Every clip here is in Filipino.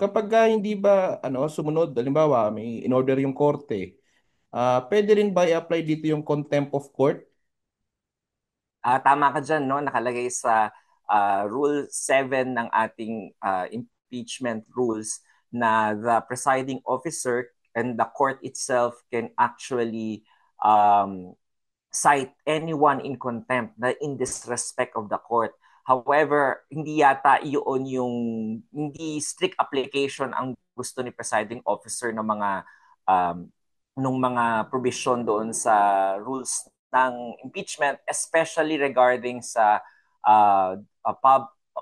kapag hindi ba sumunod, halimbawa may in-order yung korte, pwede rin ba i-apply dito yung contempt of court? Tama ka dyan, no? Nakalagay sa Rule 7 ng ating impeachment rules na the presiding officer and the court itself can actually um, cite anyone in contempt na in disrespect of the court. However, hindi yata iyon yung hindi strict application ang gusto ni presiding officer ng mga um, nung mga provision doon sa rules ng impeachment, especially regarding sa uh, a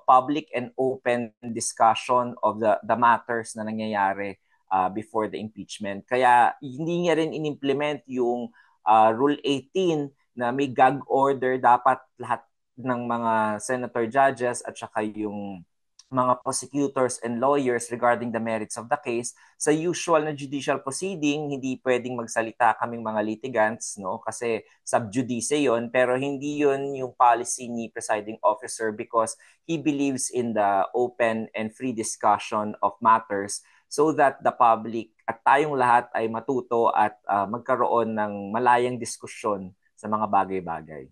public and open discussion of the matters na nangyayari before the impeachment. Kaya hindi niya rin inimplement yung Rule 18 na may gag order dapat lahat ng mga senator judges at saka yung mga prosecutors and lawyers regarding the merits of the case. Sa usual na judicial proceeding, hindi pwedeng magsalita kaming mga litigants, no? Kasi sub judice yon, pero hindi yon yung policy ni presiding officer because he believes in the open and free discussion of matters so that the public at tayong lahat ay matuto at magkaroon ng malayang diskusyon sa mga bagay-bagay.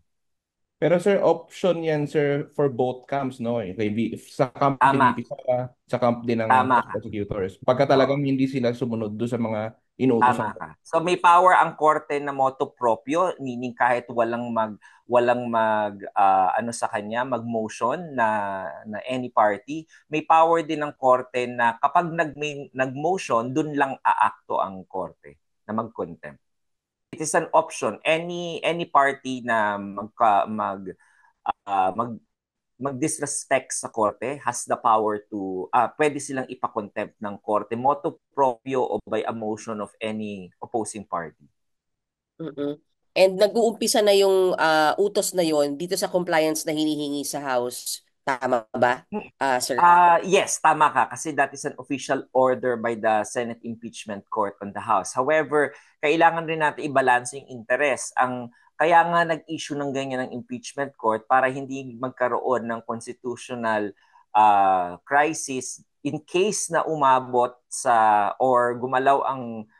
Pero sir, option yan sir for both camps, no? Sa camp ni Tama, VP Sara, sa camp din ng tama ka. prosecutors. Pagka talagang Oo. hindi sila sumunod doon sa mga inuutosan. Tama ka. So may power ang korte na motu proprio, meaning kahit walang ano sa kanya, mag-motion na any party, may power din ng korte na kapag nag-motion, dun lang aakto ang korte na mag-contempt. It is an option. Any party na ah, mag mag-disrespect sa korte has the power to pwede silang ipa-contempt ng korte motu proprio o by a motion of any opposing party. Mm-mm. And nag-uumpisa na yung utos na yon dito sa compliance na hinihingi sa House. Tama ba, sir? Yes, tama ka kasi that is an official order by the Senate Impeachment Court on the House. However, kailangan rin natin i-balance yung interest. Kaya nga nag-issue ng ganyan ng impeachment court para hindi magkaroon ng constitutional crisis in case na umabot sa or gumalaw ang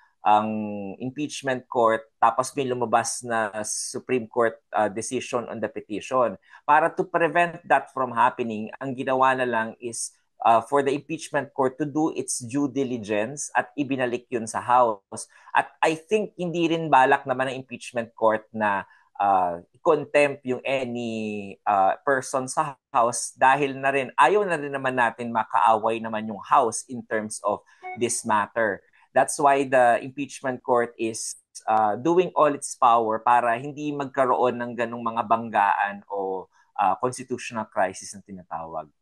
impeachment court tapos may lumabas na Supreme Court decision on the petition. Para to prevent that from happening, ang ginawa na lang is for the impeachment court to do its due diligence at ibinalik yun sa House. At I think hindi rin balak naman ng impeachment court na contempt yung any person sa House dahil na rin, ayaw na rin naman natin makaaway naman yung House in terms of this matter. That's why the impeachment court is doing all its power para hindi magkaroon ng ganong mga banggaan o constitutional crisis na tinatawag.